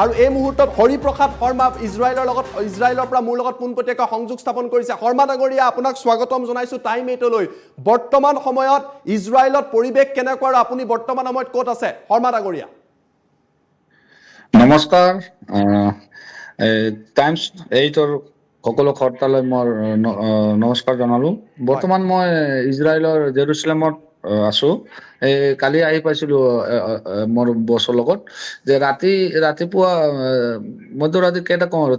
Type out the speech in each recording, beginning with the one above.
আৰু এই মুহূৰ্তত হৰিপ্ৰসাদ শৰ্মা ইজৰাইলৰ পৰা মোৰ লগত পোনপটীয়াকৈ সংযোগ স্থাপন কৰিছে। শৰ্মা ডাঙৰীয়া, আপোনাক স্বাগতম জনাইছোঁ টাইম 8লৈ। বৰ্তমান সময়ত ইজৰাইলত পৰিৱেশ কেনেকুৱা আৰু আপুনি বৰ্তমান সময়ত ক'ত আছে শৰ্মা ডাঙৰীয়া? নমস্কাৰ, টাইমছ 8ৰ সকলো খৰ্তালৈ মই নমস্কাৰ জনালো। বৰ্তমান মই ইজৰাইলৰ জেৰুচালেমত আছো। কালি আহি পাইছিলো মোৰ বছৰ লগত, যে ৰাতিপুৱা মধ্যৰাতি কেইটা কওঁ আৰু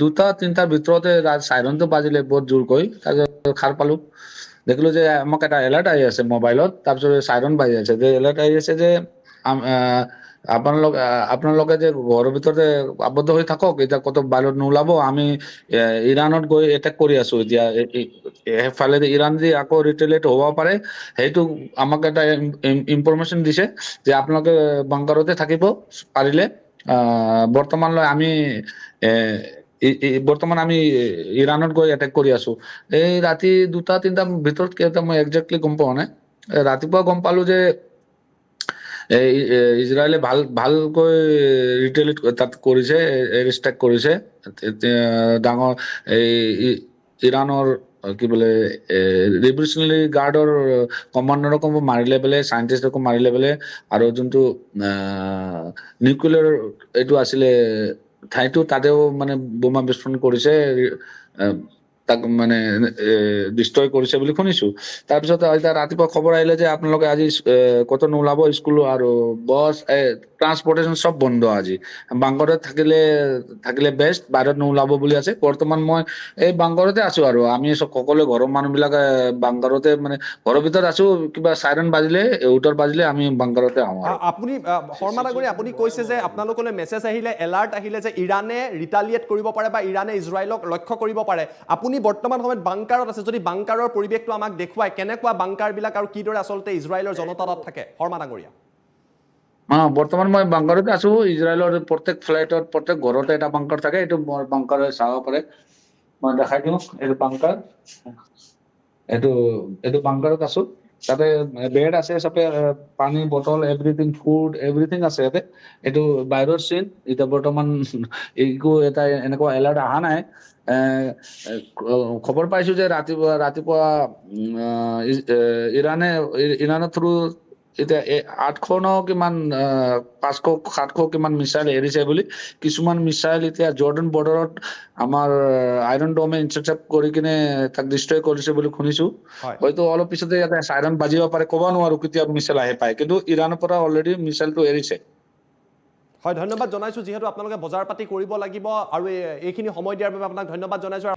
2-3টাৰ ভিতৰতে চাইৰনটো বাজিলে বহুত জোৰকৈ। তাৰপিছত সাৰ পালো, দেখিলো যে আমাক এটা এলাৰ্ট আহি আছে মোবাইলত। তাৰপিছত চাইৰন বাজি আছে, যে এলাৰ্ট আহি আছে যে আপোনালোকে যে ঘৰৰ ভিতৰতে আবদ্ধ হৈ থাকক, এতিয়া কত বাহিৰত নোলাব, আমি ইৰাণত গৈ এটেক কৰি আছো। এতিয়া এফালে ইৰাণ যদি আকৌ ৰিটেলিয়েট হ'ব পাৰে, সেইটো আমাক এটা ইনফৰমেশ্যন দিছে যে আপোনালোকে বাংকাৰতে থাকিব পাৰিলে। বৰ্তমানলৈ বৰ্তমান আমি ইৰাণত গৈ এটেক কৰি আছো। এই ৰাতি 2-3টাৰ ভিতৰত কেইটা মই একজেক্টলি গম পোৱা নাই। ৰাতিপুৱা গম পালো যে ইজৰাইলে ভালকৈ ৰিটেলিয়েট তাত কৰিছে, এয়াৰ ষ্ট্ৰাইক কৰিছে। ডাঙৰ ইৰাণৰ কি বোলে ৰিভলিউচনাৰী গাৰ্ডৰ কমাণ্ডাৰকো মাৰিলে বোলে, চাইণ্টিষ্টকো মাৰিলে বোলে, আৰু যোনটো নিউক্লিয়াৰ এইটো আছিলে ঠাইটো, তাতেও মানে বোমা বিস্ফোৰণ কৰিছে, তাক মানে ডিষ্ট্ৰয় কৰিছে বুলি শুনিছো। তাৰপিছত ৰাতিপুৱা খবৰ আহিলে যে আপোনালোকে আজি কতো নোলাব, স্কুল আৰু বাছ ট্ৰান্সপৰ্টেশ্যন চব বন্ধ আজি। বাংকাৰত থাকিলে বেষ্ট, বাহিৰত নোলাব বুলি আছে। বৰ্তমান মই এই বাংকাৰতে আছো, আৰু আমি সকলোৱে ঘৰৰ মানুহ বিলাকে বাংকাৰতে, মানে ঘৰৰ ভিতৰত আছো। কিবা চাইৰন বাজিলে আমি বাংকাৰতে আহোঁ। আপুনি শৰ্মা ডাঙৰীয়া, আপুনি কৈছে যে আপোনালোকলৈ মেছেজ আহিলে, এলাৰ্ট আহিলে যে ইৰাণে ৰিটালিয়েট কৰিব পাৰে বা ইৰাণে ইজৰাইলক লক্ষ্য কৰিব পাৰে। আপুনি বৰ্তমান সময়ত বাংকাৰত আছে, যদি বাংকাৰৰ পৰিৱেশটো আমাক দেখুৱায়, কেনেকুৱা বাংকাৰবিলাক আৰু কিদৰে আচলতে ইজৰাইলৰ জনতা তাত থাকে শৰ্মা ডাঙৰীয়া? বৰ্তমান মই বাংকাৰতে আছো। ইজৰাইলৰ প্ৰত্যেক ফ্লাইটত, প্ৰত্যেক ঘৰতে এটা বাংকাৰ থাকে। এইটো বাংকাৰে চাব পাৰে, মই দেখাই দিওঁ। এইটো বাংকাৰ, এইটো বাংকাৰত আছো। তাতে বেড আছে, চবে পানী বটল, এভৰিথিং, ফুড, এভৰিথিং আছে ইয়াতে। এইটো বাহিৰৰ চিন। এতিয়া বৰ্তমান একো এটা এনেকুৱা এলাৰ্ট অহা নাই। খবৰ পাইছো যে ৰাতিপুৱা ইৰাণৰ থ্ৰু এতিয়া 800 ন কিমান 500-700 কিমান মিছাইল এৰিছে বুলি। কিছুমান মিছাইল এতিয়া জৰ্ডান বৰ্ডাৰত আমাৰ আইৰন ডমে ইণ্টাৰচেপ্ট কৰি কিনে তাক ডিষ্ট্ৰয় কৰিছে বুলি শুনিছো। হয়তো অলপ পিছতে ইয়াতে চাইৰন বাজিব পাৰে, ক'ব নোৱাৰো কেতিয়া মিছাইল আহি পায়, কিন্তু ইৰাণৰ পৰা অলৰেডি মিছাইলটো এৰিছে। হয়, ধন্যবাদ জনাইছোঁ। যিহেতু আপোনালোকে বজাৰ পাতি কৰিব লাগিব, আৰু এইখিনি সময় দিয়াৰ বাবে আপোনাক ধন্যবাদ জনাইছোঁ।